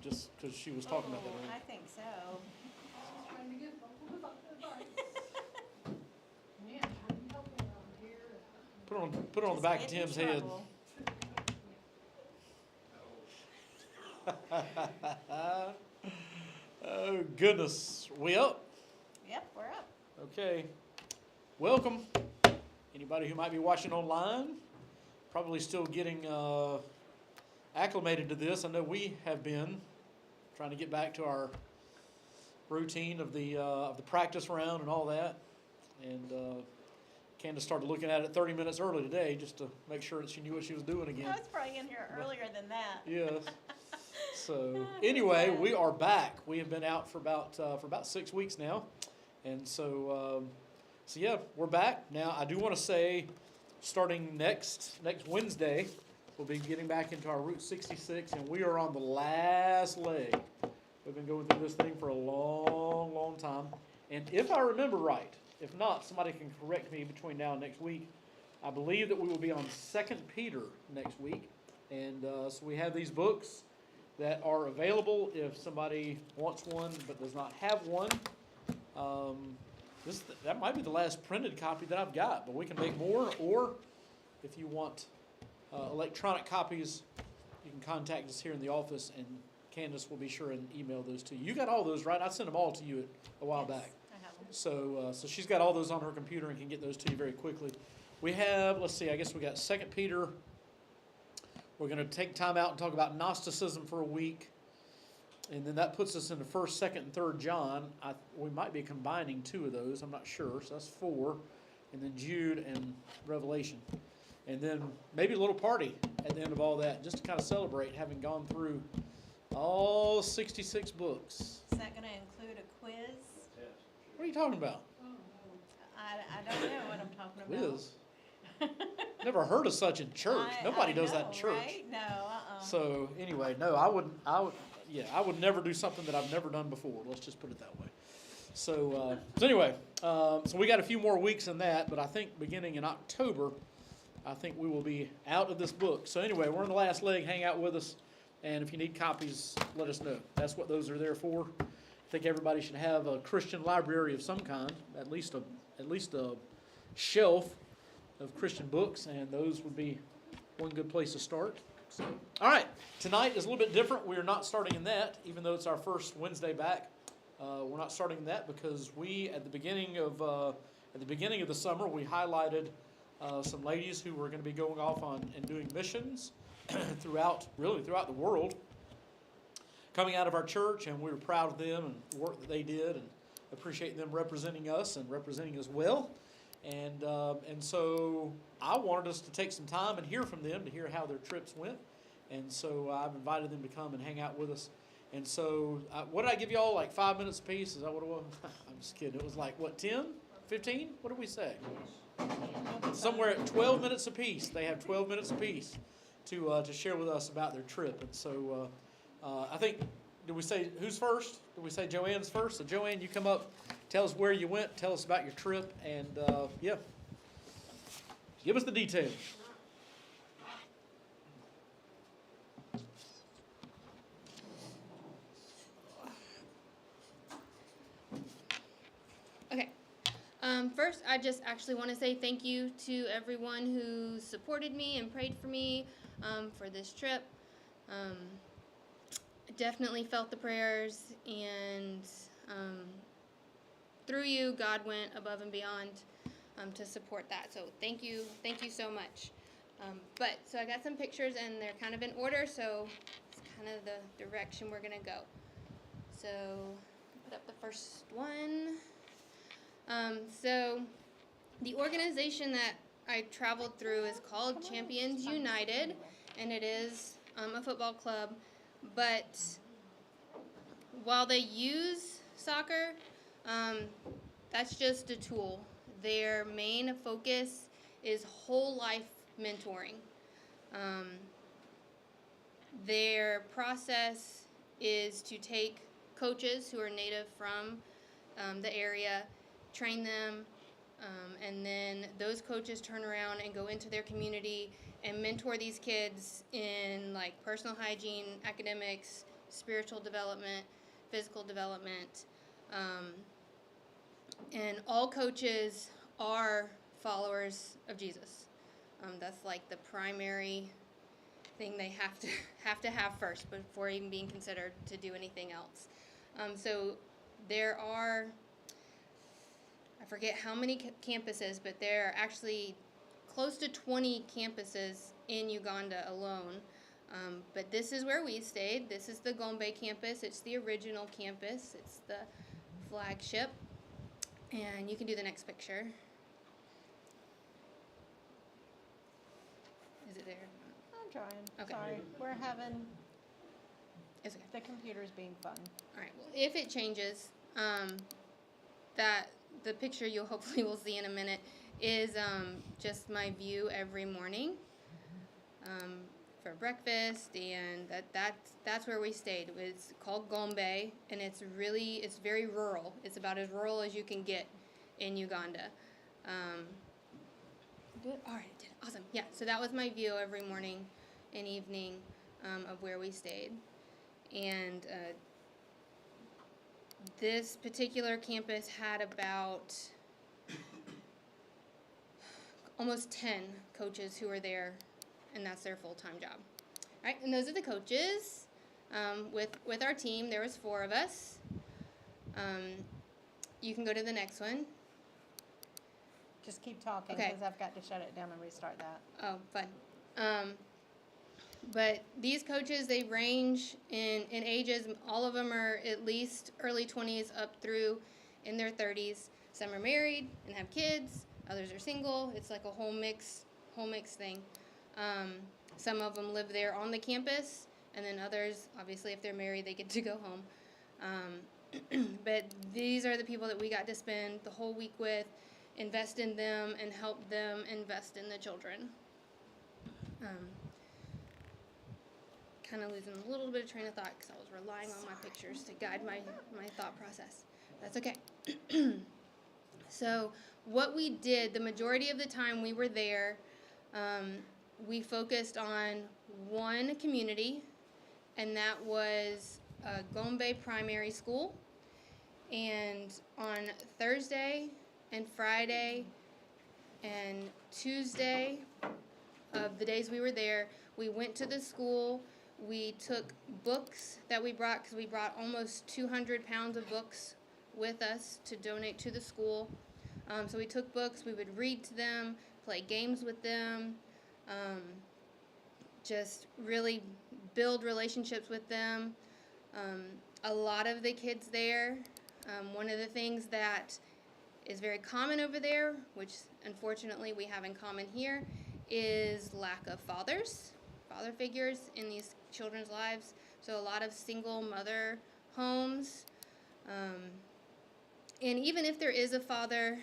just because she was talking about that earlier. I think so. Trying to get man, how do you help me around here? Put it on the Just back of get in Tim's head. trouble. Oh, goodness. We up? Yep, we're up. Okay. Welcome. Anybody who might be watching online, probably still getting acclimated to this. I know we have been trying to get back to our routine of the practice round and all that. And Candace started looking at it 30 minutes early today just to make sure that she knew what she was doing I again. was probably in here earlier than that. Yes. So anyway, we are back. We have been out for about 6 weeks now, and so yeah, we're back now. I do want to say, starting next Wednesday, we'll be getting back into our Route 66, and we are on the last leg. We've been going through this thing for a long, long time, and if I remember right, if not, somebody can correct me between now and next week. I believe that we will be on 2 Peter next week, and so we have these books that are available if somebody wants one but does not have one. That might be the last printed copy that I've got, but we can make more, or if you want electronic copies, you can contact us here in the office, and Candace will be sure and email those to you. You got all those, right? I sent them all to you a while Yes, back. I have them. So she's got all those on her computer and can get those to you very quickly. We have, let's see, I guess we got 2 Peter. We're going to take time out and talk about Gnosticism for a week. And then that puts us into 1st, 2nd, and 3rd John. We might be combining 2 of those. I'm not sure. So that's 4. And then Jude and Revelation. And then maybe a little party at the end of all that, just to kind of celebrate having gone through all 66 books. Is that going to include a quiz? What are you talking about? I don't know what I'm talking about. Quiz? Never heard of such in church. Nobody does that in church. Right? No, So anyway, no, I would never do something that I've never done before. Let's just put it that way. So anyway, so we got a few more weeks in that, but I think beginning in October, I think we will be out of this book. So anyway, we're in the last leg. Hang out with us, and if you need copies, let us know. That's what those are there for. I think everybody should have a Christian library of some kind, at least a shelf of Christian books, and those would be one good place to start. So, all right, tonight is a little bit different. We are not starting in that, even though it's our first Wednesday back. We're not starting in that because we, at the beginning of the summer, we highlighted some ladies who were going to be going off on and doing missions throughout the world, coming out of our church, and we were proud of them and the work that they did, and appreciate them representing us and representing us well. And so I wanted us to take some time and hear from them to hear how their trips went. And so I've invited them to come and hang out with us. And so what did I give y'all, like 5 minutes apiece? Is that what it was? I'm just kidding. It was like, what, 10? 15? What did we say? Somewhere at 12 minutes apiece. They have 12 minutes apiece to share with us about their trip. And so I think, did we say who's first? Did we say Joanne's first? So Joanne, you come up. Tell us where you went. Tell us about your trip, and yeah, give us the details. Okay. First, I just actually want to say thank you to everyone who supported me and prayed for me for this trip. I definitely felt the prayers, and through you, God went above and beyond to support that. So thank you so much. So I got some pictures, and they're kind of in order, so it's kind of the direction we're gonna go. So put up the first one. So the organization that I traveled through is called Champions United, and it is a football club. But while they use soccer, that's just a tool. Their main focus is whole life mentoring. Their process is to take coaches who are native from the area, train them, and then those coaches turn around and go into their community and mentor these kids in like personal hygiene, academics, spiritual development, physical development, and all coaches are followers of Jesus. That's like the primary thing they have to have first before even being considered to do anything else. So there are, I forget how many campuses, but there are actually close to 20 campuses in Uganda alone. But this is where we stayed. This is the Gombe campus. It's the original campus. It's the flagship. And you can do the next picture. Is it there? I'm trying. Okay. Sorry. We're having, It's okay. the computer's being fun. All right. Well, if it changes, that the picture you'll hopefully will see in a minute is just my view every morning for breakfast, and that's where we stayed. It's called Gombe, and it's very rural. It's about as rural as you can get in Uganda. Good. All right. It did. Awesome. Yeah. So that was my view every morning and evening of where we stayed, and this particular campus had about almost 10 coaches who were there, and that's their full-time job. All right, and those are the coaches. With our team, there was 4 of us. You can go to the next one. Just keep talking, Okay. because I've got to shut it down and restart that. Oh, fun. But these coaches, they range in ages. All of them are at least early 20s up through in their 30s. Some are married and have kids. Others are single. It's like a whole mix thing. Some of them live there on the campus, and then others, obviously, if they're married, they get to go home. But these are the people that we got to spend the whole week with, invest in them, and help them invest in the children. Kind of losing a little bit of train of thought because I was relying on my pictures to guide my thought process. That's okay. So what we did, the majority of the time we were there, we focused on one community, and that was Gombe Primary School. And on Thursday and Friday and Tuesday of the days we were there, we went to the school. We took books that we brought, because we brought almost 200 pounds of books with us to donate to the school. So we took books, we would read to them, play games with them, just really build relationships with them. A lot of the kids there, one of the things that is very common over there, which unfortunately we have in common here, is lack of father figures in these children's lives. So a lot of single mother homes. And even if there is a father,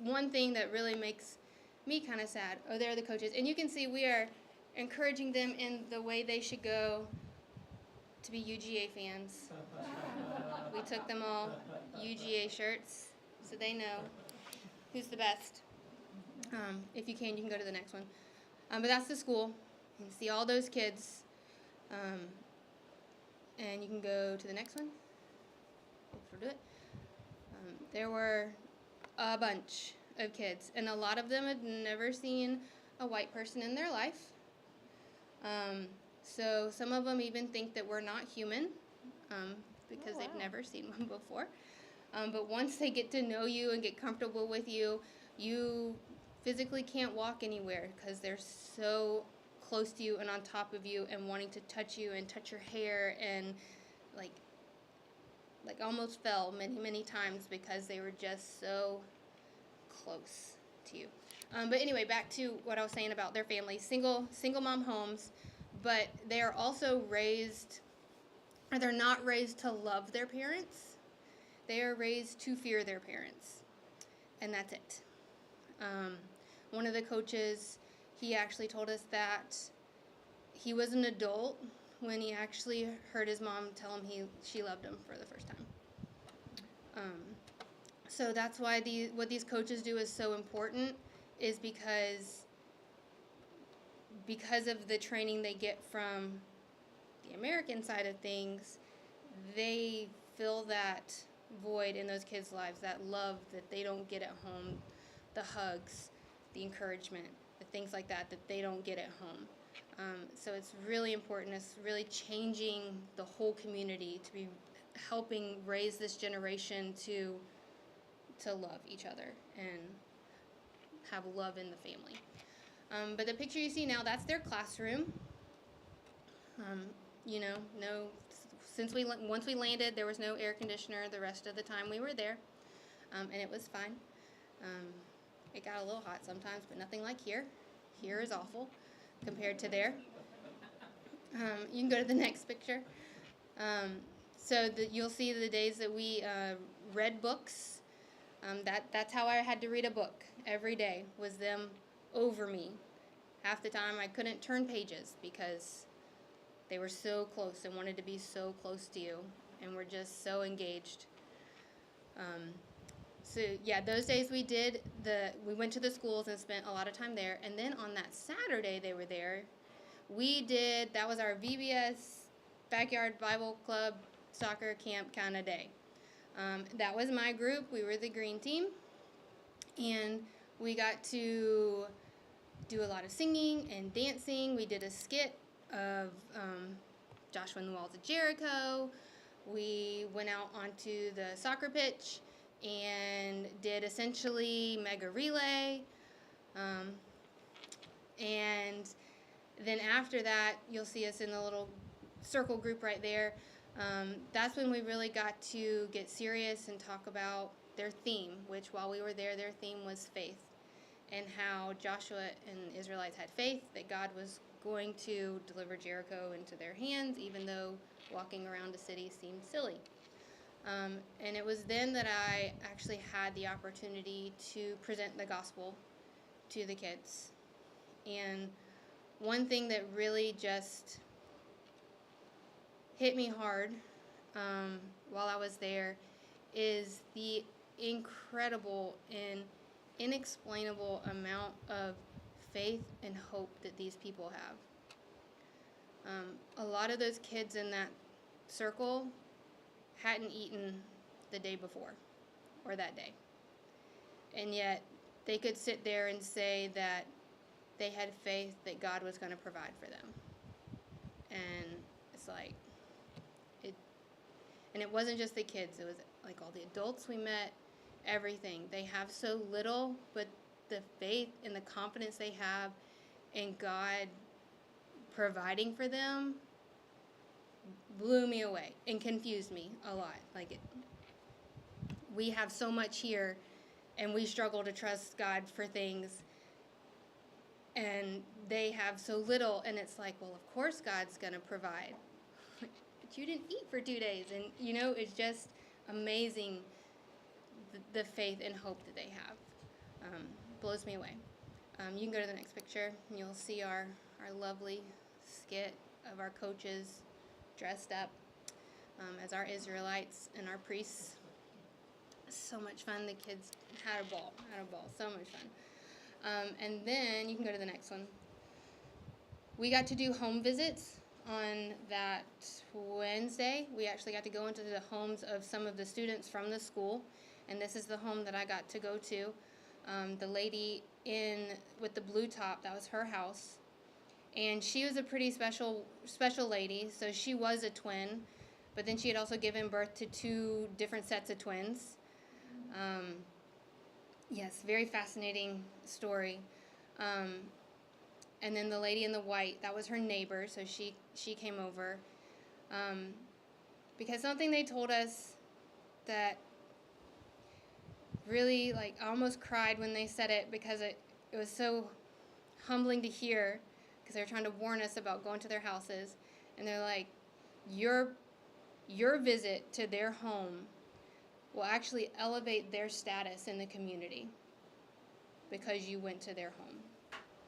one thing that really makes me kind of sad, there are the coaches. And you can see we are encouraging them in the way they should go to be UGA fans. We took them all UGA shirts, so they know who's the best. If you can go to the next one. But that's the school. You can see all those kids. And you can go to the next one. We'll do it. There were a bunch of kids, and a lot of them had never seen a white person in their life. So some of them even think that we're not human, because they've never seen one before. But once they get to know you and get comfortable with you, you physically can't walk anywhere because they're so close to you and on top of you and wanting to touch you and touch your hair, and like almost fell many times because they were just so close to you. But anyway, back to what I was saying about their families. Single mom homes, but they are also raised, or they're not raised to love their parents. They are raised to fear their parents, and that's it. One of the coaches, he actually told us that he was an adult when he actually heard his mom tell him she loved him for the first time. So that's why what these coaches do is so important, is because of the training they get from the American side of things, they fill that void in those kids' lives, that love that they don't get at home, the hugs, the encouragement, the things like that they don't get at home. So it's really important. It's really changing the whole community to be helping raise this generation to love each other and have love in the family. But the picture you see now, that's their classroom. Once we landed, there was no air conditioner the rest of the time we were there, and it was fine. It got a little hot sometimes, but nothing like here. Here is awful compared to there. You can go to the next picture. You'll see the days that we read books. That's how I had to read a book every day, was them over me. Half the time I couldn't turn pages because they were so close and wanted to be so close to you and were just so engaged. Those days we went to the schools and spent a lot of time there. And then on that Saturday they were there, that was our VBS Backyard Bible Club soccer camp kind of day. That was my group. We were the green team. And we got to do a lot of singing and dancing. We did a skit of Joshua and the Walls of Jericho. We went out onto the soccer pitch and did essentially mega relay. And then after that, you'll see us in the little circle group right there. That's when we really got to get serious and talk about their theme, which while we were there, their theme was faith, and how Joshua and the Israelites had faith that God was going to deliver Jericho into their hands, even though walking around a city seemed silly. And it was then that I actually had the opportunity to present the gospel to the kids. And one thing that really just hit me hard while I was there is the incredible and inexplainable amount of faith and hope that these people have. A lot of those kids in that circle hadn't eaten the day before or that day. And yet they could sit there and say that they had faith that God was going to provide for them. And it's like, and it wasn't just the kids, it was like all the adults we met, everything. They have so little, but the faith and the confidence they have in God providing for them blew me away and confused me a lot. We have so much here, and we struggle to trust God for things, and they have so little, and it's like, well, of course God's going to provide. But you didn't eat for 2 days, and, it's just amazing the faith and hope that they have. Blows me away. You can go to the next picture, and you'll see our lovely skit of our coaches dressed up as our Israelites and our priests. So much fun. The kids had a ball, so much fun. And then you can go to the next one. We got to do home visits on that Wednesday. We actually got to go into the homes of some of the students from the school, and this is the home that I got to go to. The lady with the blue top, that was her house. And she was a pretty special lady. So she was a twin, but then she had also given birth to 2 different sets of twins. Yes, very fascinating story. And then the lady in the white, that was her neighbor, so she came over. Because something they told us that really, I almost cried when they said it, because it was so humbling to hear, because they were trying to warn us about going to their houses. And they're like, your visit to their home will actually elevate their status in the community because you went to their home,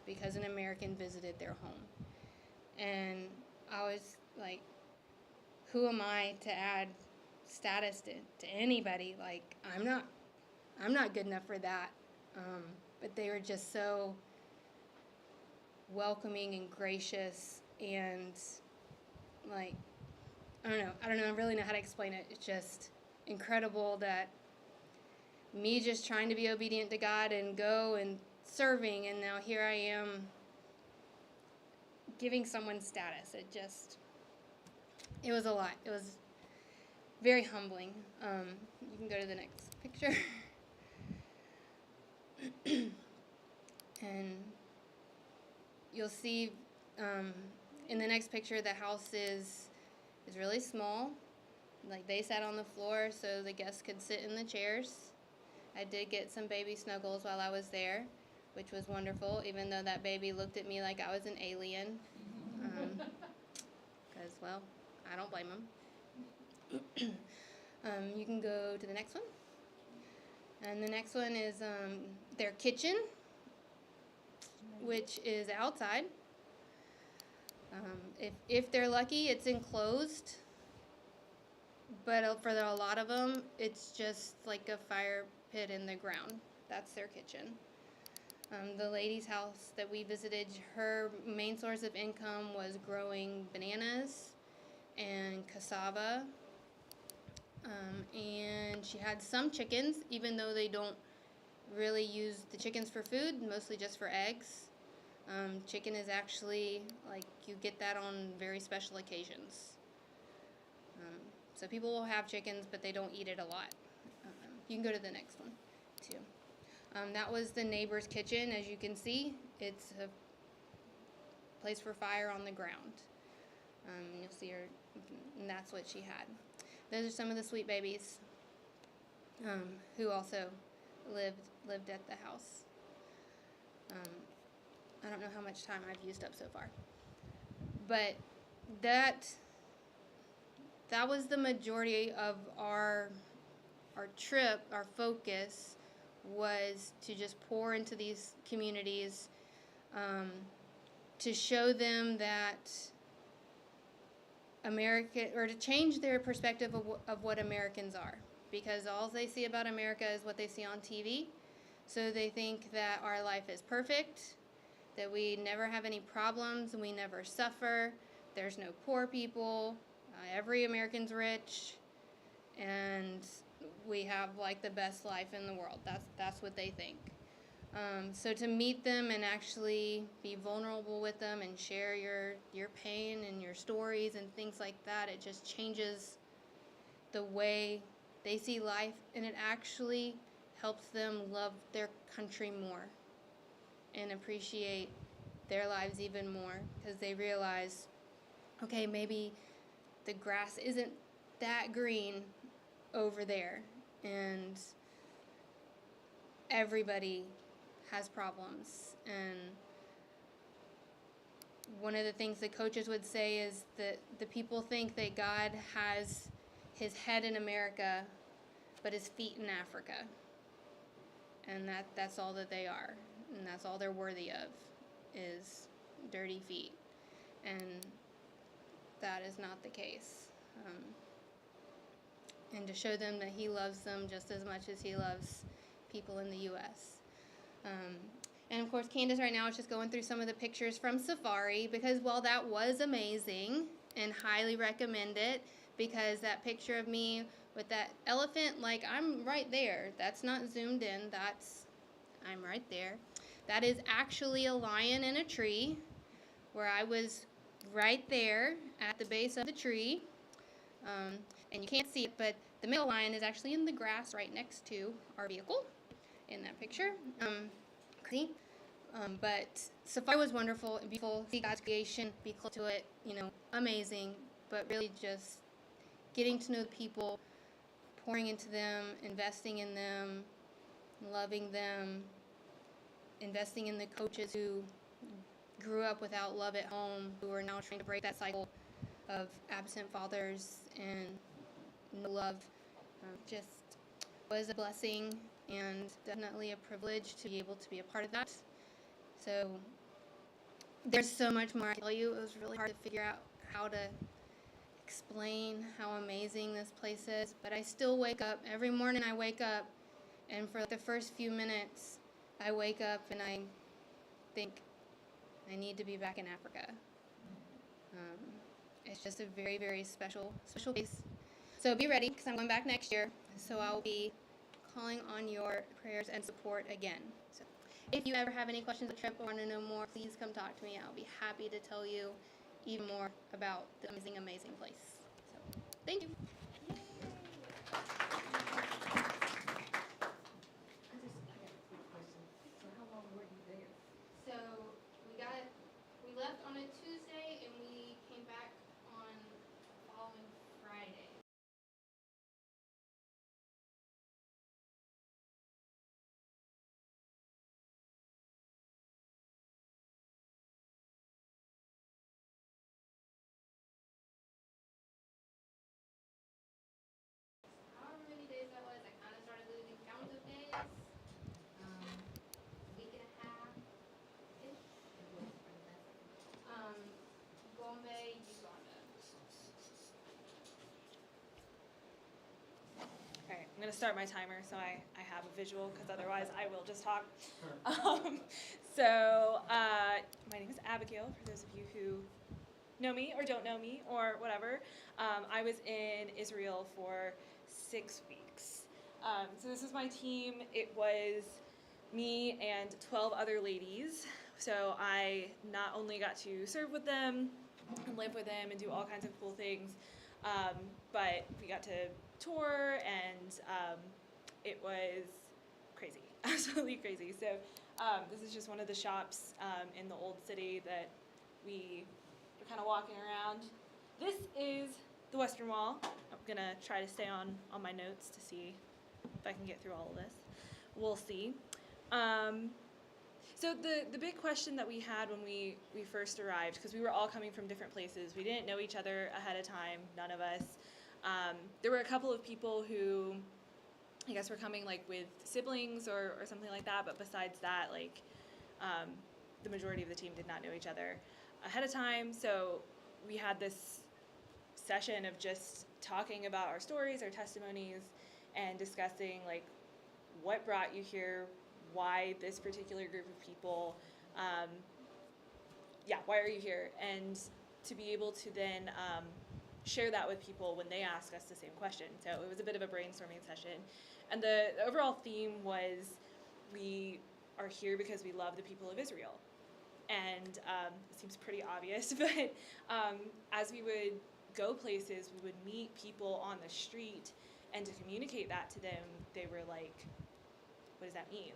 because an American visited their home. And I was like, who am I to add status to anybody? I'm not good enough for that. But they were just so welcoming and gracious, and like, I don't know, I really know how to explain it. It's just incredible that me just trying to be obedient to God and go and serving, and now here I am giving someone status. It was a lot. It was very humbling. You can go to the next picture. And you'll see in the next picture the house is really small. Like, they sat on the floor so the guests could sit in the chairs. I did get some baby snuggles while I was there, which was wonderful, even though that baby looked at me like I was an alien. Because, well, I don't blame him. You can go to the next one. And the next one is their kitchen, which is outside. If they're lucky, it's enclosed. But for a lot of them, it's just like a fire pit in the ground. That's their kitchen. The lady's house that we visited, her main source of income was growing bananas and cassava. And she had some chickens, even though they don't really use the chickens for food, mostly just for eggs. Chicken is actually, like, you get that on very special occasions. So people will have chickens, but they don't eat it a lot. You can go to the next one, too. That was the neighbor's kitchen. As you can see, it's a place for fire on the ground. You'll see her, and that's what she had. Those are some of the sweet babies who also lived at the house. I don't know how much time I've used up so far, but that was the majority of our trip. Our focus was to just pour into these communities, to show them that America, or to change their perspective of what Americans are, because all they see about America is what they see on TV. So they think that our life is perfect, that we never have any problems, and we never suffer. There's no poor people. Every American's rich, and we have like the best life in the world. That's what they think. So to meet them and actually be vulnerable with them and share your pain and your stories and things like that, it just changes the way they see life, and it actually helps them love their country more and appreciate their lives even more, because they realize, okay, maybe the grass isn't that green over there, and everybody has problems. And one of the things the coaches would say is that the people think that God has his head in America but his feet in Africa, and that's all that they are, and that's all they're worthy of, is dirty feet. And that is not the case. And to show them that he loves them just as much as he loves people in the U.S. And of course, Candace right now is just going through some of the pictures from Safari, because while that was amazing and highly recommend it, because that picture of me with that elephant, like, I'm right there. That's not zoomed in. I'm right there. That is actually a lion in a tree, where I was right there at the base of the tree. And you can't see it, but the male lion is actually in the grass right next to our vehicle in that picture. But Safari was wonderful and beautiful. See God's creation, be close to it, amazing. But really just getting to know the people, pouring into them, investing in them, loving them, investing in the coaches who grew up without love at home, who are now trying to break that cycle of absent fathers and no love. Just was a blessing, and definitely a privilege to be able to be a part of that. So there's so much more I can tell you. It was really hard to figure out how to explain how amazing this place is, but I still wake up. Every morning I wake up, and for the first few minutes, I wake up and I think, I need to be back in Africa. It's just a very, very special place. So be ready, because I'm going back next year. So I'll be calling on your prayers and support again. So if you ever have any questions about the trip or want to know more, please come talk to me. I'll be happy to tell you even more about the amazing, amazing place. So thank you. I got a quick question. So how long were you there? So we left on a Tuesday and we came back on the following Friday. However many days that was, I kind of started losing count of days. Week and a half ish. Gombe, Uganda. Okay, I'm gonna start my timer so I have a visual because otherwise I will just talk. My name is Abigail, for those of you who know me or don't know me or whatever. I was in Israel for 6 weeks. So this is my team. It was me and 12 other ladies. So I not only got to serve with them and live with them and do all kinds of cool things, but we got to tour, and it was crazy, absolutely crazy. So this is just one of the shops in the old city that we were kind of walking around. This is the Western Wall. I'm gonna try to stay on my notes to see if I can get through all of this. We'll see. So the big question that we had when we first arrived, because we were all coming from different places, we didn't know each other ahead of time, none of us. There were a couple of people who, I guess, were coming like with siblings or something like that, but besides that, like, the majority of the team did not know each other ahead of time. So we had this session of just talking about our stories, our testimonies, and discussing like what brought you here, why this particular group of people, why are you here, and to be able to then share that with people when they ask us the same question. So it was a bit of a brainstorming session, and the overall theme was we are here because we love the people of Israel. And it seems pretty obvious, but as we would go places, we would meet people on the street, and to communicate that to them, they were like, what does that mean?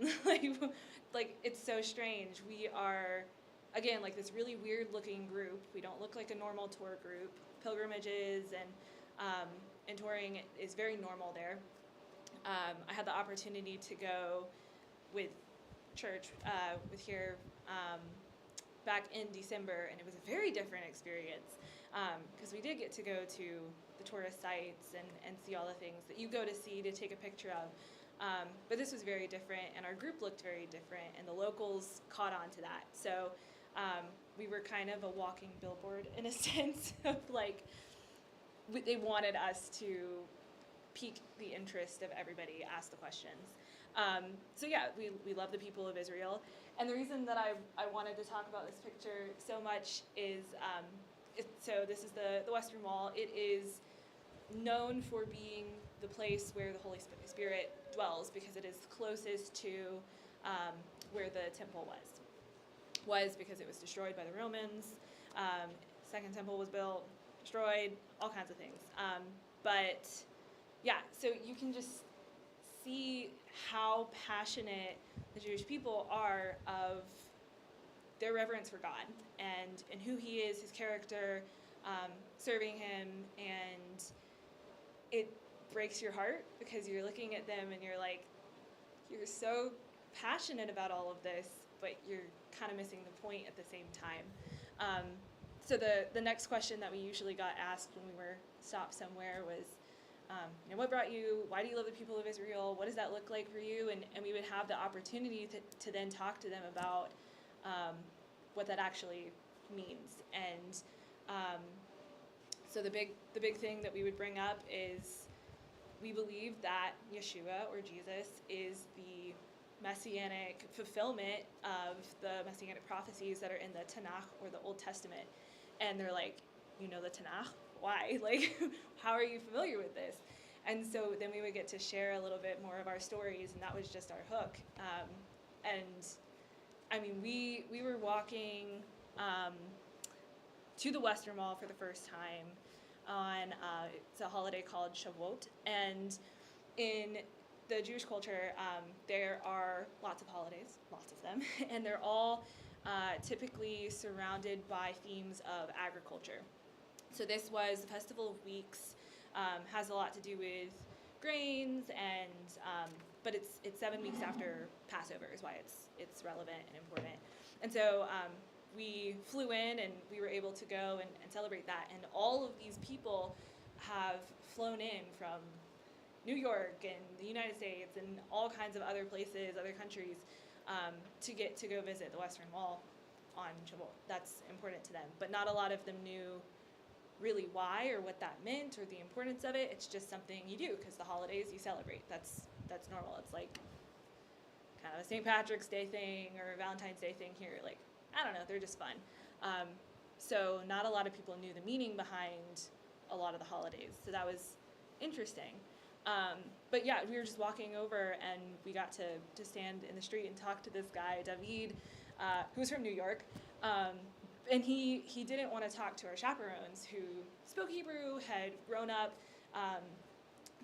like it's so strange. We are, again, like this really weird looking group. We don't look like a normal tour group. Pilgrimages and touring is very normal there. I had the opportunity to go with church with here back in December, and it was a very different experience because we did get to go to the tourist sites and see all the things that you go to see, to take a picture of. But this was very different, and our group looked very different, and the locals caught on to that. So we were kind of a walking billboard in a sense of like, they wanted us to pique the interest of everybody, ask the questions. So yeah, we love the people of Israel. And the reason that I wanted to talk about this picture so much is, so this is the Western Wall. It is known for being the place where the Holy Spirit dwells because it is closest to where the temple was because it was destroyed by the Romans. Second temple was built, destroyed, all kinds of things. But yeah, so you can just see how passionate the Jewish people are of their reverence for God and who He is, His character, serving Him, and it breaks your heart because you're looking at them and you're like, you're so passionate about all of this, but you're kind of missing the point at the same time. So the next question that we usually got asked when we were stopped somewhere was, what brought you? Why do you love the people of Israel? What does that look like for you? And we would have the opportunity to then talk to them about what that actually means. And so the big thing that we would bring up is we believe that Yeshua, or Jesus, is the messianic fulfillment of the messianic prophecies that are in the Tanakh, or the Old Testament. And they're like, you know the Tanakh. Why? Like, how are you familiar with this? And so then we would get to share a little bit more of our stories, and that was just our hook. And I mean, we were walking to the Western Wall for the first time on it's a holiday called Shavuot, and in the Jewish culture, there are lots of holidays, lots of them, and they're all typically surrounded by themes of agriculture. So this was the Festival of Weeks, has a lot to do with grains, and but it's 7 weeks after Passover is why it's relevant and important. And so we flew in and we were able to go and celebrate that. And all of these people have flown in from New York and the United States and all kinds of other places, other countries, to get to go visit the Western Wall on Shavuot. That's important to them. But not a lot of them knew really why or what that meant or the importance of it. It's just something you do because the holidays you celebrate. That's normal. It's like kind of a St. Patrick's Day thing or a Valentine's Day thing here. Like, I don't know, they're just fun. So not a lot of people knew the meaning behind a lot of the holidays. So that was interesting. But yeah, we were just walking over and we got to stand in the street and talk to this guy, David, who was from New York. And he didn't want to talk to our chaperones who spoke Hebrew, had grown up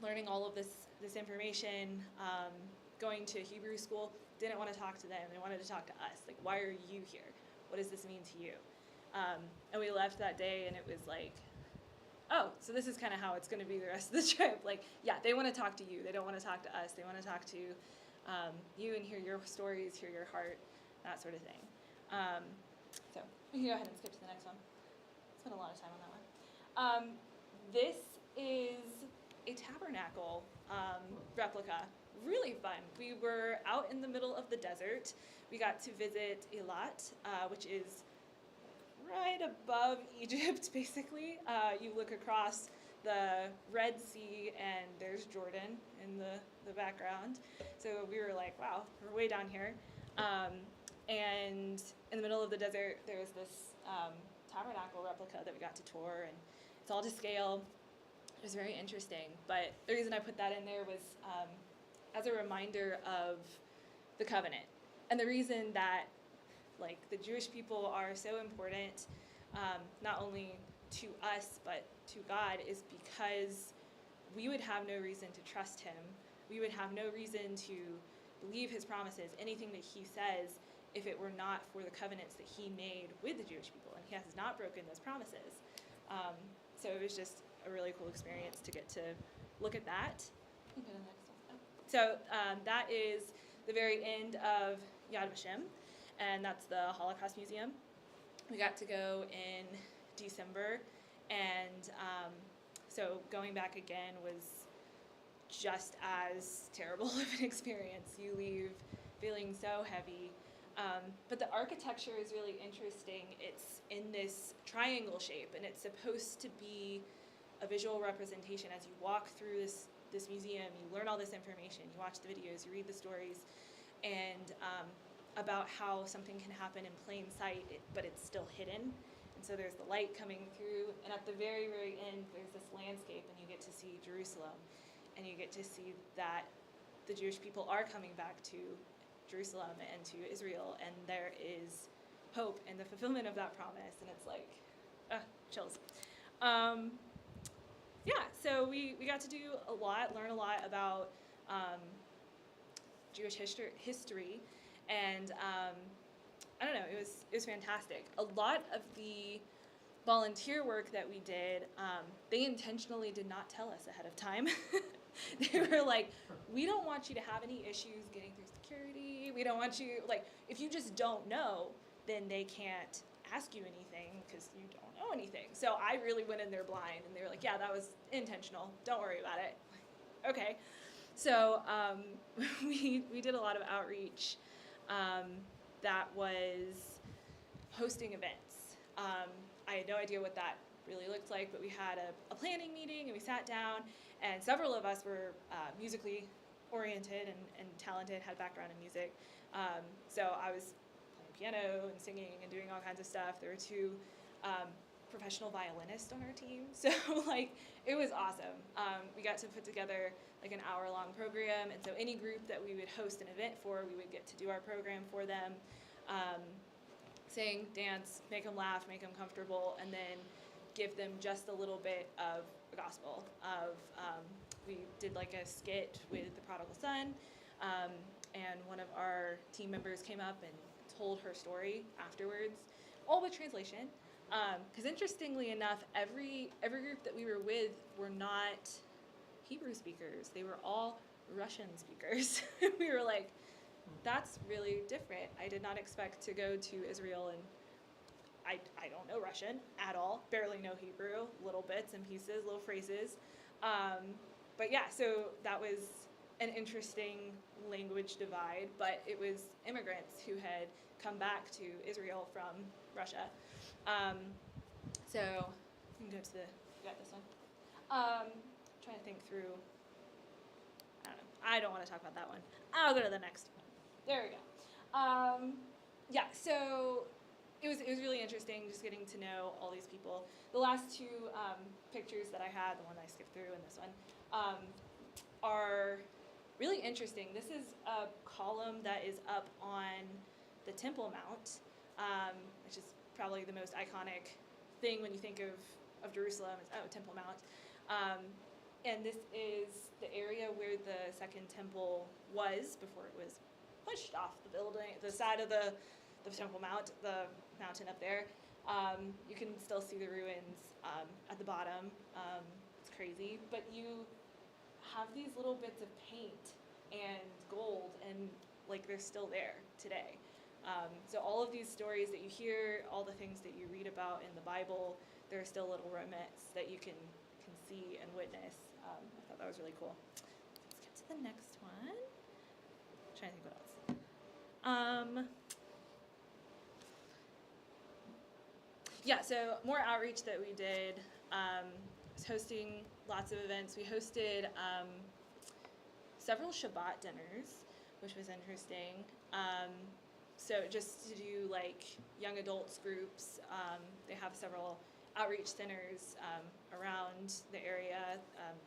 learning all of this information, going to Hebrew school, didn't want to talk to them. They wanted to talk to us. Like, why are you here? What does this mean to you? And we left that day and it was like, oh, so this is kind of how it's going to be the rest of the trip. Like, yeah, they want to talk to you. They don't want to talk to us. They want to talk to you and hear your stories, hear your heart, that sort of thing. So we can go ahead and skip to the next one. Spent a lot of time on that one. This is a tabernacle replica. Really fun. We were out in the middle of the desert. We got to visit Eilat, which is right above Egypt, basically. You look across the Red Sea and there's Jordan in the background. So we were like, wow, we're way down here. And in the middle of the desert, there's this tabernacle replica that we got to tour, and it's all to scale. It was very interesting. But the reason I put that in there was as a reminder of the covenant. And the reason that like the Jewish people are so important, not only to us, but to God, is because we would have no reason to trust him. We would have no reason to believe his promises, anything that he says, if it were not for the covenants that he made with the Jewish people. And he has not broken those promises. So it was just a really cool experience to get to look at that. You can go to the next one. So that is the very end of Yad Vashem, and that's the Holocaust Museum. We got to go in December, and so going back again was just as terrible of an experience. You leave feeling so heavy. But the architecture is really interesting. It's in this triangle shape, and it's supposed to be a visual representation. As you walk through this museum, you learn all this information, you watch the videos, you read the stories, and about how something can happen in plain sight, but it's still hidden. And so there's the light coming through, and at the very, very end, there's this landscape, and you get to see Jerusalem, and you get to see that the Jewish people are coming back to Jerusalem and to Israel, and there is hope in the fulfillment of that promise, and it's like, chills. Yeah, so we got to do a lot, learn a lot about Jewish history, and I don't know, it was fantastic. A lot of the volunteer work that we did, they intentionally did not tell us ahead of time. They were like, we don't want you to have any issues getting through security. We don't want you, like, if you just don't know, then they can't ask you anything because you don't know anything. So I really went in there blind, and they were like, yeah, that was intentional. Don't worry about it. Okay. So we did a lot of outreach that was hosting events. I had no idea what that really looked like, but we had a planning meeting, and we sat down, and several of us were musically oriented and talented, had a background in music. So I was playing piano and singing and doing all kinds of stuff. There were two professional violinist on our team. So like it was awesome. We got to put together like an hour-long program, and so any group that we would host an event for, we would get to do our program for them. Sing, dance, make them laugh, make them comfortable, and then give them just a little bit of the gospel. We did like a skit with the prodigal son, and one of our team members came up and told her story afterwards, all with translation. Because interestingly enough, every group that we were with were not Hebrew speakers. They were all Russian speakers. We were like, that's really different. I did not expect to go to Israel, and I don't know Russian at all, barely know Hebrew, little bits and pieces, little phrases. But yeah, so that was an interesting language divide, but it was immigrants who had come back to Israel from Russia. So we can go to you got this one. Trying to think through, I don't want to talk about that one. I'll go to the next one. There we go. Yeah, so it was really interesting just getting to know all these people. The last two pictures that I had, the one I skipped through and this one, are really interesting. This is a column that is up on the Temple Mount, which is probably the most iconic thing when you think of Jerusalem. It's, Temple Mount. And this is the area where the Second Temple was before it was pushed off the building, the side of the Temple Mount, the mountain up there. You can still see the ruins at the bottom. It's crazy, but you have these little bits of paint and gold, and like they're still there today. So all of these stories that you hear, all the things that you read about in the Bible, there are still little remnants that you can see and witness. I thought that was really cool. Let's get to the next one. I'm trying to think what else. Yeah, so more outreach that we did. Was hosting lots of events. We hosted several Shabbat dinners, which was interesting. So just to do like young adults groups, they have several outreach centers around the area,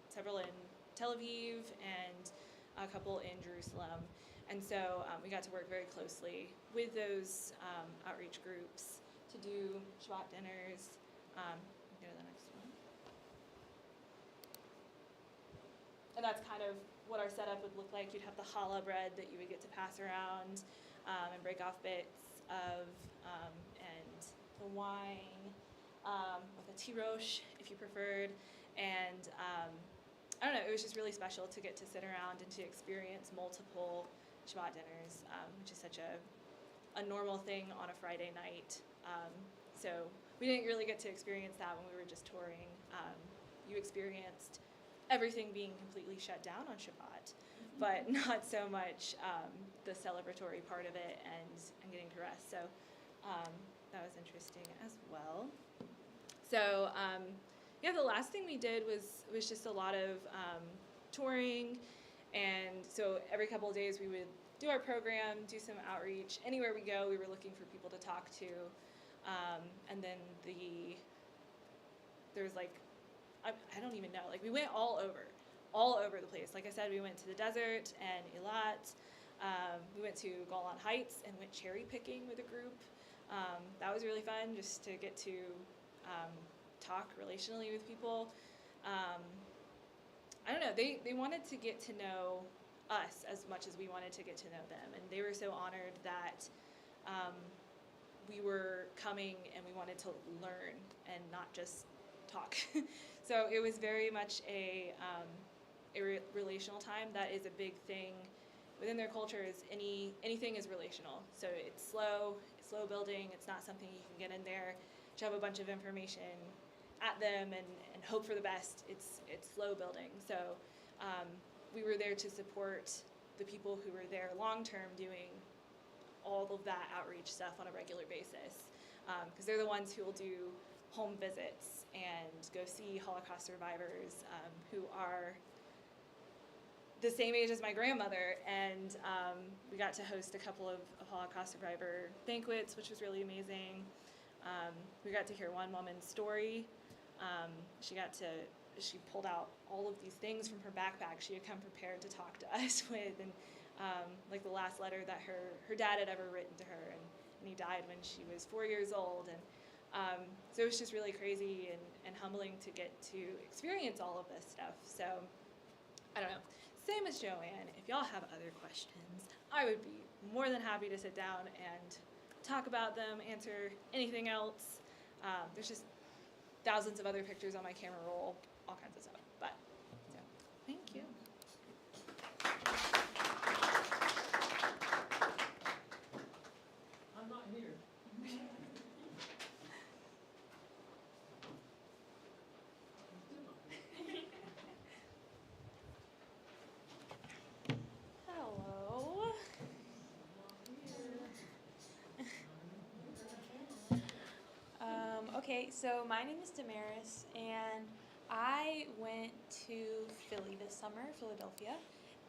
several in Tel Aviv and a couple in Jerusalem. And so we got to work very closely with those outreach groups to do Shabbat dinners. Go to the next one. And that's kind of what our setup would look like. You'd have the challah bread that you would get to pass around and break off bits of, and the wine with a tirosh if you preferred. And I don't know, it was just really special to get to sit around and to experience multiple Shabbat dinners, which is such a normal thing on a Friday night. So we didn't really get to experience that when we were just touring. You experienced everything being completely shut down on Shabbat, but not so much the celebratory part of it and getting to rest. So that was interesting as well. So yeah, the last thing we did was just a lot of touring, and so every couple of days we would do our program, do some outreach. Anywhere we go, we were looking for people to talk to, and then there was like, I don't even know, like we went all over the place. Like I said, we went to the desert and Eilat. We went to Golan Heights and went cherry picking with a group. That was really fun, just to get to talk relationally with people. I don't know, they wanted to get to know us as much as we wanted to get to know them, and they were so honored that we were coming and we wanted to learn and not just talk. So it was very much a relational time. That is a big thing within their culture, is anything is relational. So it's slow building. It's not something you can get in there, shove a bunch of information at them and hope for the best. It's slow building. So we were there to support the people who were there long term doing all of that outreach stuff on a regular basis, because they're the ones who will do home visits and go see Holocaust survivors who are the same age as my grandmother, and we got to host a couple of Holocaust survivor banquets, which was really amazing. We got to hear one woman's story. She pulled out all of these things from her backpack she had come prepared to talk to us with, and like the last letter that her dad had ever written to her, and he died when she was 4 years old, and so it was just really crazy and humbling to get to experience all of this stuff. So I don't know, same as Joanne, if y'all have other questions, I would be more than happy to sit down and talk about them, answer anything else. There's just thousands of other pictures on my camera roll, all kinds of stuff. But, so, thank you. I'm not here. Hello. Okay, so my name is Damaris, and I went to Philly this summer, Philadelphia,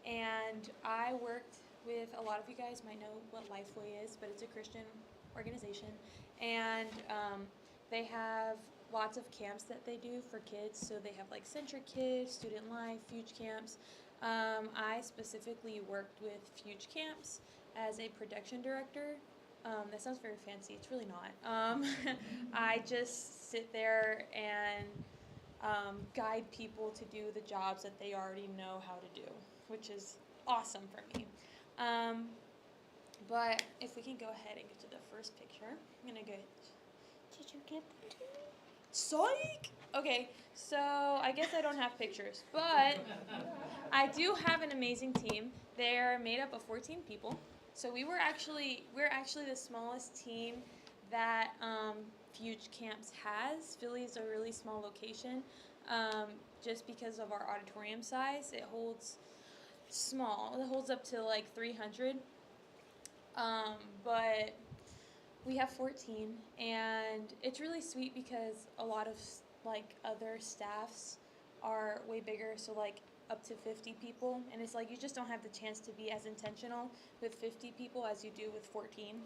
and I worked with, a lot of you guys might know what Lifeway is, but it's a Christian organization, and they have lots of camps that they do for kids. So they have like Centric Kids, Student Life, Fuge Camps. I specifically worked with Fuge Camps as a production director. That sounds very fancy. It's really not. I just sit there and guide people to do the jobs that they already know how to do, which is awesome for me. But if we can go ahead and get to the first picture, I'm gonna go. Did you get them to me? Psych! Okay, so I guess I don't have pictures, but I do have an amazing team. They're made up of 14 people. So we're actually the smallest team that Fuge Camps has. Philly is a really small location, just because of our auditorium size. It holds small. It holds up to like 300. But we have 14, and it's really sweet because a lot of like other staffs are way bigger. So like up to 50 people, and it's like you just don't have the chance to be as intentional with 50 people as you do with 14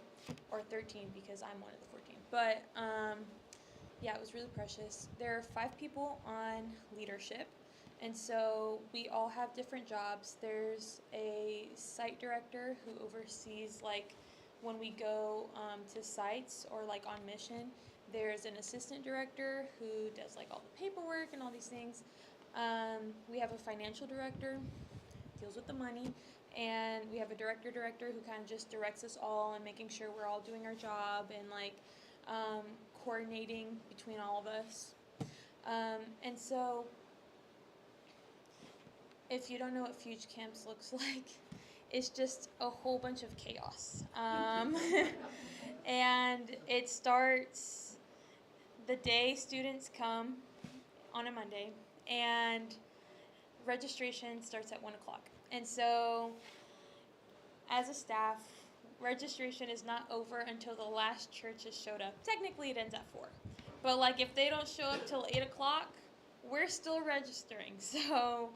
or 13, because I'm one of the 14. But yeah, it was really precious. There are 5 people on leadership, and so we all have different jobs. There's a site director who oversees like when we go to sites or like on mission. There's an assistant director who does like all the paperwork and all these things. We have a financial director, deals with the money, and we have a director who kind of just directs us all and making sure we're all doing our job and like coordinating between all of us. And so if you don't know what Fuge Camps looks like, it's just a whole bunch of chaos. And it starts the day students come on a Monday, and registration starts at 1 o'clock. And so as a staff, registration is not over until the last church has showed up. Technically it ends at 4. But like if they don't show up till 8 o'clock, we're still registering. So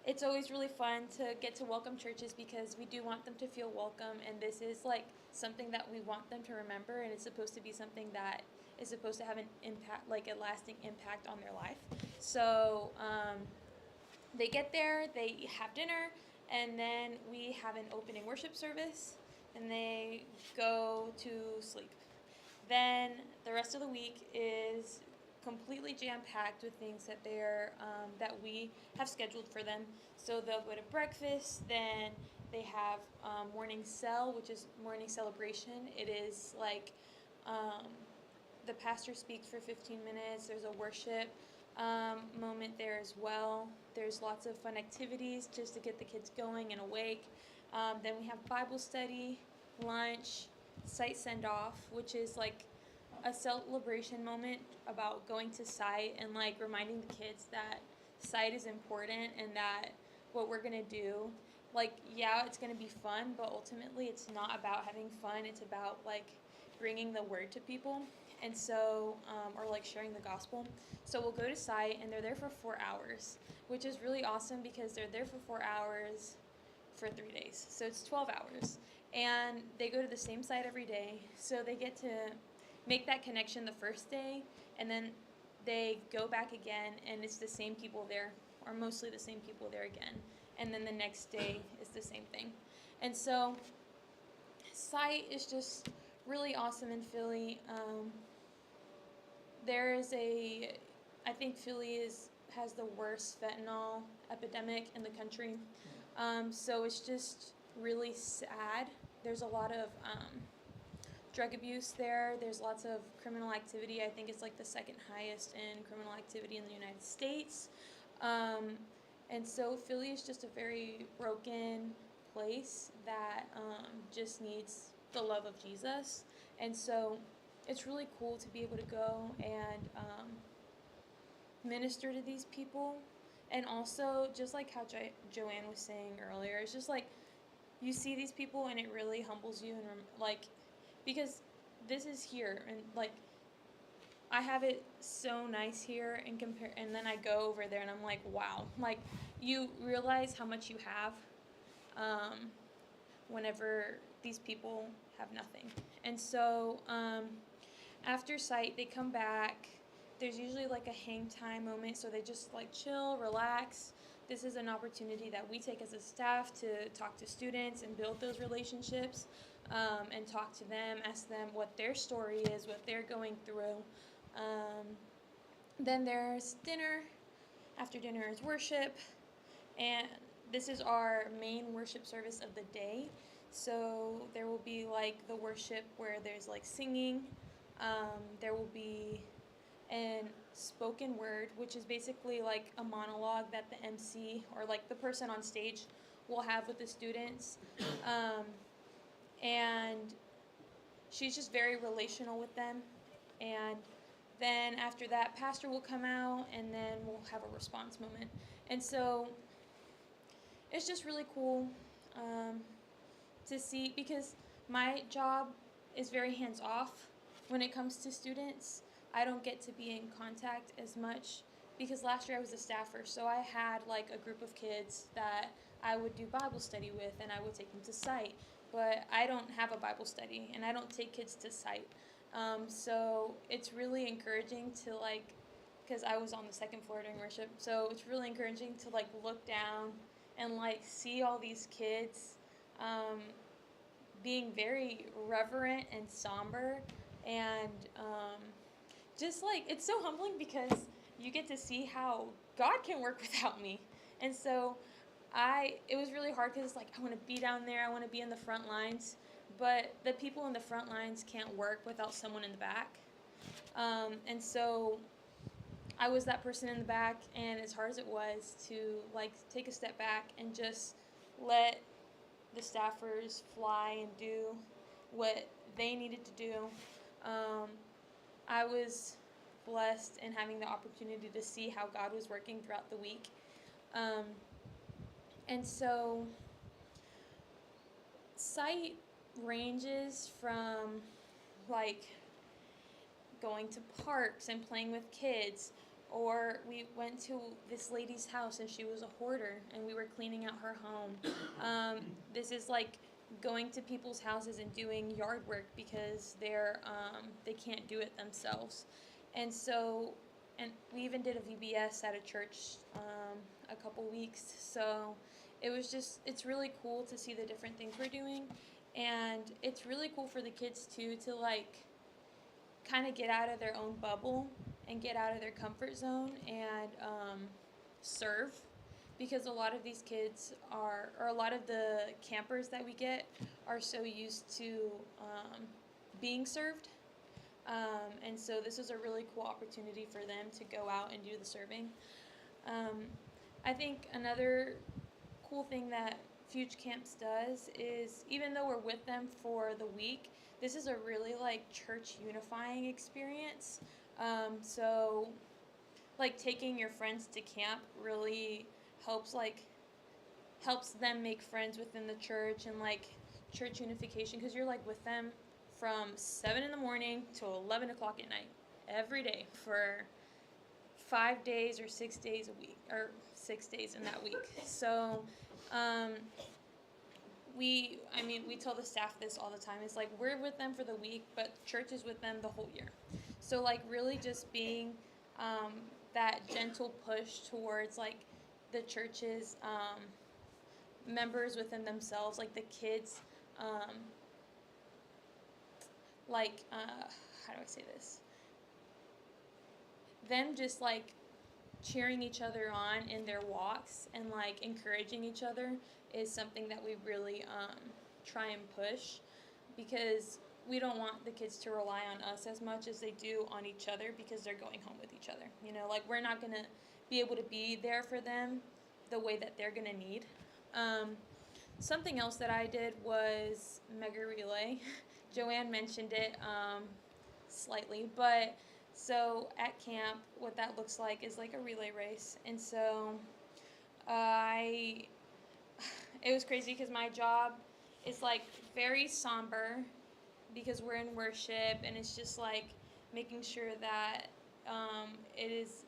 it's always really fun to get to welcome churches, because we do want them to feel welcome, and this is like something that we want them to remember, and it's supposed to be something that is supposed to have an impact, like a lasting impact on their life. So they get there, they have dinner, and then we have an opening worship service, and they go to sleep. Then the rest of the week is completely jam-packed with things that they're that we have scheduled for them. So they'll go to breakfast, then they have morning cell, which is morning celebration. It is like the pastor speaks for 15 minutes. There's a worship moment there as well. There's lots of fun activities just to get the kids going and awake. Then we have Bible study, lunch, site send-off, which is like a celebration moment about going to site and like reminding the kids that site is important and that what we're gonna do, like, yeah, it's gonna be fun, but ultimately it's not about having fun. It's about like bringing the word to people. And so, or like sharing the gospel. So we'll go to site, and they're there for 4 hours, which is really awesome because they're there for 4 hours for 3 days. So it's 12 hours. and they go to the same site every day, so they get to make that connection the first day, and then they go back again, and it's the same people there, or mostly the same people there again, and then the next day is the same thing. And so Sight is just really awesome in Philly. I think Philly has the worst fentanyl epidemic in the country. So it's just really sad. There's a lot of drug abuse there. There's lots of criminal activity. I think it's like the second highest in criminal activity in the United States. And so Philly is just a very broken place that just needs the love of Jesus. And so it's really cool to be able to go and minister to these people. And also, just like how Joanne was saying earlier, it's just like you see these people and it really humbles you, and because this is here, and like I have it so nice here and then I go over there and I'm like, wow, like you realize how much you have whenever these people have nothing. And so after Sight, they come back. There's usually like a hang time moment, so they just like chill, relax. This is an opportunity that we take as a staff to talk to students and build those relationships, and talk to them, ask them what their story is, what they're going through. Then there's dinner. After dinner is worship, and this is our main worship service of the day. So there will be like the worship where there's like singing. There will be an spoken word, which is basically like a monologue that the MC or like the person on stage will have with the students. And she's just very relational with them. And then after that, pastor will come out, and then we'll have a response moment. And so it's just really cool to see, because my job is very hands-off when it comes to students. I don't get to be in contact as much because last year I was a staffer, so I had like a group of kids that I would do Bible study with, and I would take them to Sight. But I don't have a Bible study, and I don't take kids to Sight. So it's really encouraging to like, because I was on the second floor during worship, so it's really encouraging to like look down and like see all these kids being very reverent and somber, and just like it's so humbling because you get to see how God can work without me. And so it was really hard because it's like I want to be down there, I want to be in the front lines, but the people in the front lines can't work without someone in the back. And so I was that person in the back, and as hard as it was to like take a step back and just let the staffers fly and do what they needed to do, I was blessed in having the opportunity to see how God was working throughout the week. And so Sight ranges from like going to parks and playing with kids, or we went to this lady's house and she was a hoarder and we were cleaning out her home. This is like going to people's houses and doing yard work because they can't do it themselves. And so, and we even did a VBS at a church a couple weeks. So it's really cool to see the different things we're doing. And it's really cool for the kids too to like kind of get out of their own bubble and get out of their comfort zone and serve, because a lot of these kids or a lot of the campers that we get are so used to being served. And so this is a really cool opportunity for them to go out and do the serving. I think another cool thing that Fuge Camps does is, even though we're with them for the week, this is a really like church unifying experience. So like taking your friends to camp really helps them make friends within the church and like church unification, because you're like with them from 7 in the morning to 11 o'clock at night every day for 5 days or 6 days a week, or 6 days in that week. So we tell the staff this all the time. It's like we're with them for the week, but church is with them the whole year. So like really just being that gentle push towards like the church's members within themselves, like the kids, how do I say this? Them just like cheering each other on in their walks and like encouraging each other is something that we really try and push, because we don't want the kids to rely on us as much as they do on each other, because they're going home with each other. You know, like we're not going to be able to be there for them the way that they're going to need. Something else that I did was Mega Relay. Joanne mentioned it slightly, but so at camp, what that looks like is like a relay race. And so it was crazy because my job is like very somber because we're in worship, and it's just like making sure that it is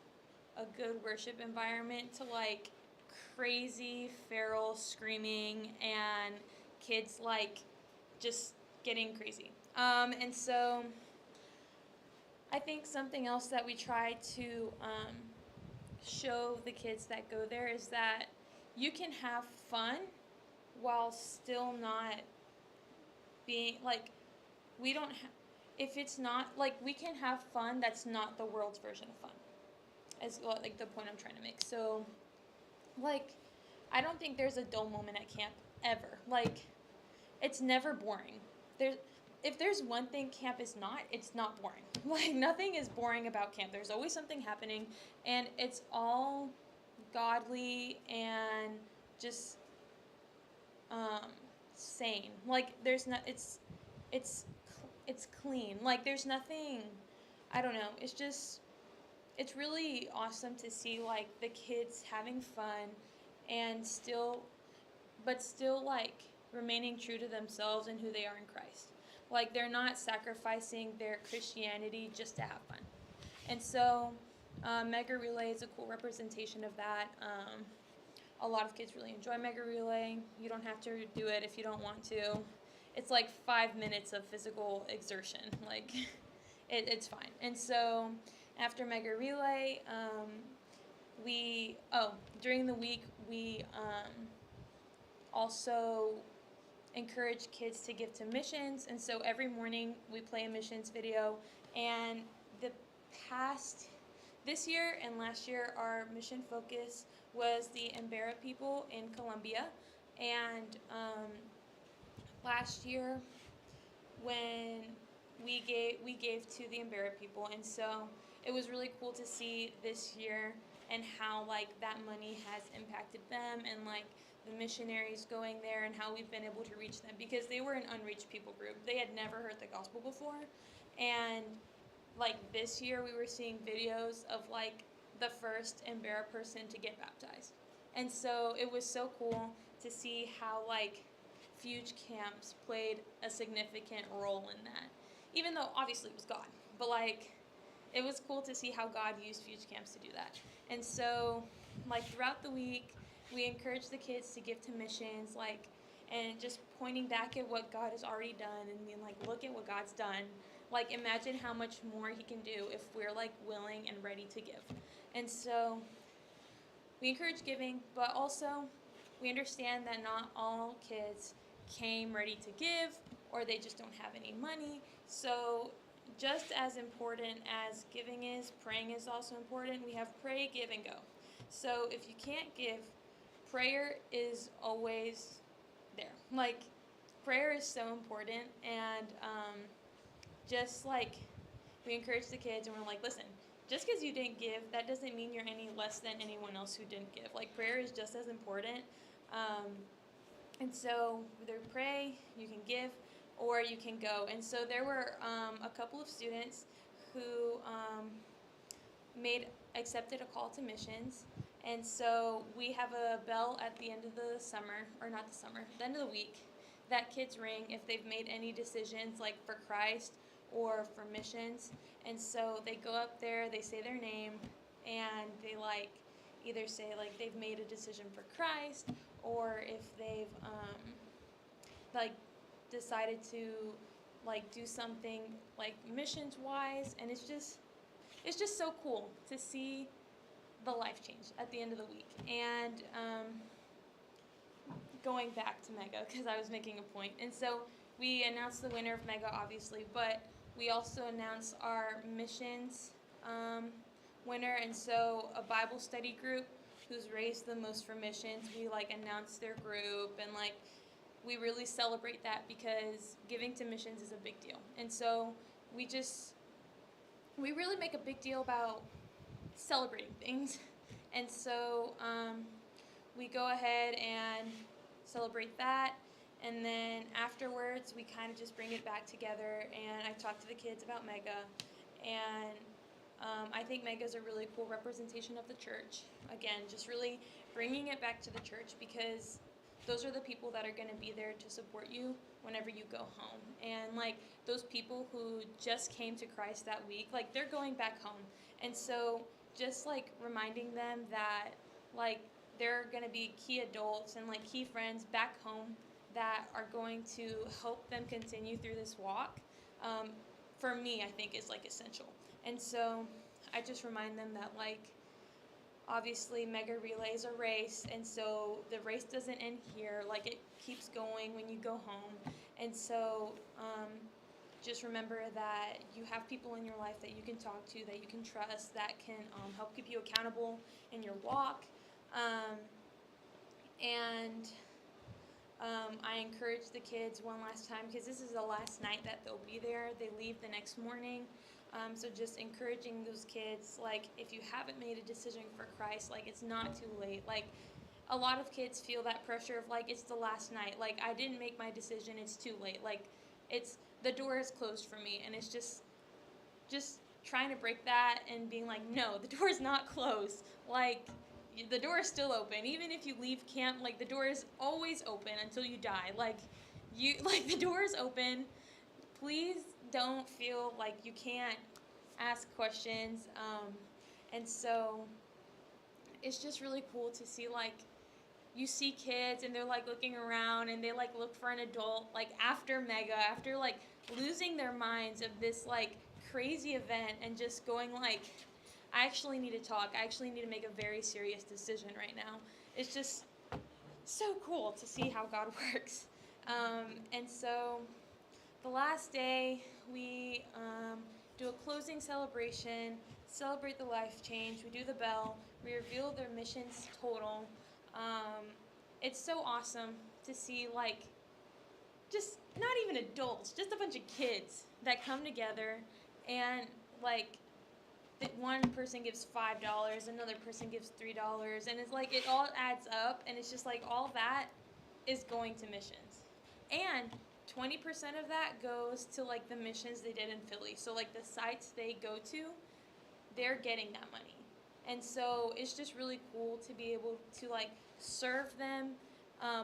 a good worship environment to like crazy feral screaming and kids like just getting crazy. And so I think something else that we try to show the kids that go there is that you can have fun while still not being like, we don't if it's not like, we can have fun that's not the world's version of fun, is like the point I'm trying to make. So like, I don't think there's a dull moment at camp ever. Like, it's never boring. If there's one thing camp is not, it's not boring. Like, nothing is boring about camp. There's always something happening, and it's all godly and just sane. Like, there's no, it's clean. Like, there's nothing, I don't know. It's just, it's really awesome to see like the kids having fun and still like remaining true to themselves and who they are in Christ. Like, they're not sacrificing their Christianity just to have fun. And so Mega Relay is a cool representation of that. A lot of kids really enjoy Mega Relay. You don't have to do it if you don't want to. It's like 5 minutes of physical exertion. Like, it's fine. And so after Mega Relay, during the week, we also encourage kids to give to missions. And so every morning we play a missions video. And this year and last year, our mission focus was the Embera people in Colombia. And last year, when we gave to the Embera people, and so it was really cool to see this year and how like that money has impacted them, and like the missionaries going there and how we've been able to reach them, because they were an unreached people group. They had never heard the gospel before, and like this year we were seeing videos of like the first Embera person to get baptized. And so it was so cool to see how like Fuge camps played a significant role in that, even though obviously it was God, but like it was cool to see how God used Fuge camps to do that. And so like throughout the week we encourage the kids to give to missions, like, and just pointing back at what God has already done and being like, look at what God's done. Like, imagine how much more he can do if we're like willing and ready to give. And so we encourage giving, but also we understand that not all kids came ready to give, or they just don't have any money. So just as important as giving is, praying is also important. We have pray, give, and go. So if you can't give, prayer is always there. Like, prayer is so important, and just like we encourage the kids, and we're like, listen, just because you didn't give, that doesn't mean you're any less than anyone else who didn't give. Like, prayer is just as important. And so either pray, you can give, or you can go. And so there were a couple of students who accepted a call to missions. And so we have a bell at the end of the summer, or not the summer, the end of the week, that kids ring if they've made any decisions, like for Christ or for missions. And so they go up there, they say their name, and they like either say like they've made a decision for Christ, or if they've like decided to like do something like missions wise, and it's just so cool to see the life change at the end of the week. And going back to Mega, because I was making a point, and so we announced the winner of Mega, obviously, but we also announced our missions winner, and so a Bible study group who's raised the most for missions, we like announced their group, and like we really celebrate that because giving to missions is a big deal. And so we really make a big deal about celebrating things. And so we go ahead and celebrate that, and then afterwards we kind of just bring it back together, and I talk to the kids about Mega, and I think Mega is a really cool representation of the church. Again, just really bringing it back to the church, because those are the people that are going to be there to support you whenever you go home. And like those people who just came to Christ that week, like they're going back home. And so just like reminding them that like there are going to be key adults and like key friends back home that are going to help them continue through this walk, for me, I think is like essential. And so I just remind them that like obviously Mega Relay is a race, and so the race doesn't end here, like it keeps going when you go home. And so just remember that you have people in your life that you can talk to, that you can trust, that can help keep you accountable in your walk. I encourage the kids one last time, because this is the last night that they'll be there. They leave the next morning. So just encouraging those kids, like, if you haven't made a decision for Christ, like, it's not too late. Like, a lot of kids feel that pressure of, like, it's the last night. Like, I didn't make my decision, it's too late. Like, the door is closed for me, and it's just trying to break that and being like, no, the door is not closed. Like, the door is still open. Even if you leave camp, like, the door is always open until you die. Like, the door is open. Please don't feel like you can't ask questions. And so it's just really cool to see, like, you see kids and they're like looking around and they like look for an adult, like after Mega, after like losing their minds of this like crazy event, and just going like, I actually need to talk. I actually need to make a very serious decision right now. It's just so cool to see how God works. And so the last day, we do a closing celebration, celebrate the life change, we do the bell, we reveal their missions total. It's so awesome to see, like, just not even adults, just a bunch of kids that come together, and like that one person gives $5, another person gives $3, and it's like it all adds up, and it's just like all that is going to missions. And 20% of that goes to like the missions they did in Philly. So like the sites they go to, they're getting that money. And so it's just really cool to be able to like serve them,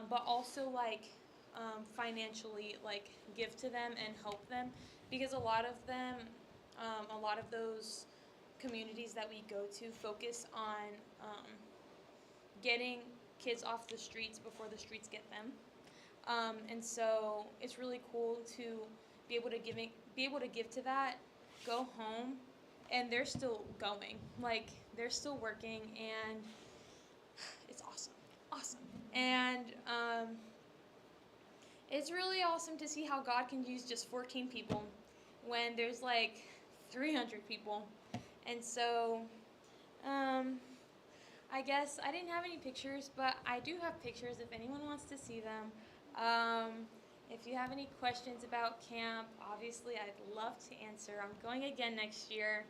but also like financially like give to them and help them, because a lot of them, a lot of those communities that we go to focus on getting kids off the streets before the streets get them. And so it's really cool to be able to give to that, go home, and they're still going. Like, they're still working, and it's awesome. And it's really awesome to see how God can use just 14 people when there's like 300 people. And so I guess I didn't have any pictures, but I do have pictures if anyone wants to see them. If you have any questions about camp, obviously I'd love to answer. I'm going again next year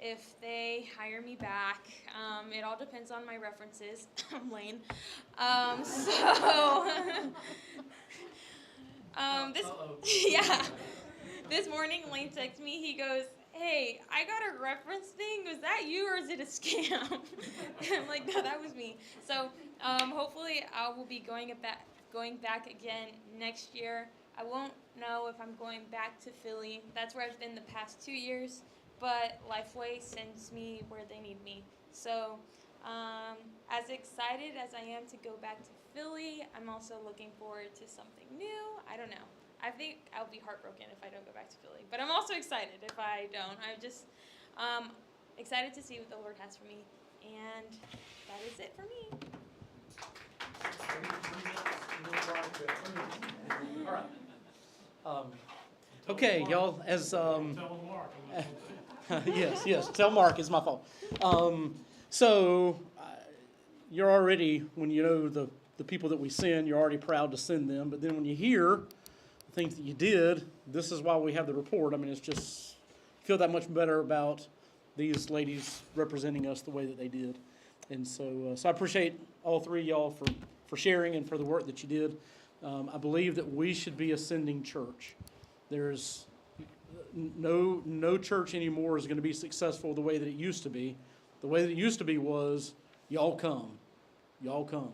if they hire me back. It all depends on my references. I'm Lane. This morning Lane texted me. He goes, "Hey, I got a reference thing. Was that you, or is it a scam?" I'm like, "No, that was me." So hopefully I will be going back again next year. I won't know if I'm going back to Philly. That's where I've been the past 2 years, but Lifeway sends me where they need me. So as excited as I am to go back to Philly, I'm also looking forward to something new. I don't know. I think I'll be heartbroken if I don't go back to Philly, but I'm also excited if I don't. I'm just excited to see what the Lord has for me, and that is it for me. All right. Okay, y'all, as, yes, tell Mark, it's my fault. So, you're already, when you know the people that we send, you're already proud to send them, but then when you hear the things that you did, this is why we have the report. I mean, it's just, feel that much better about these ladies representing us the way that they did. And so, so I appreciate all three of y'all for sharing and for the work that you did. I believe that we should be a sending church. There's no church anymore is going to be successful the way that it used to be. The way that it used to be was, y'all come. Y'all come.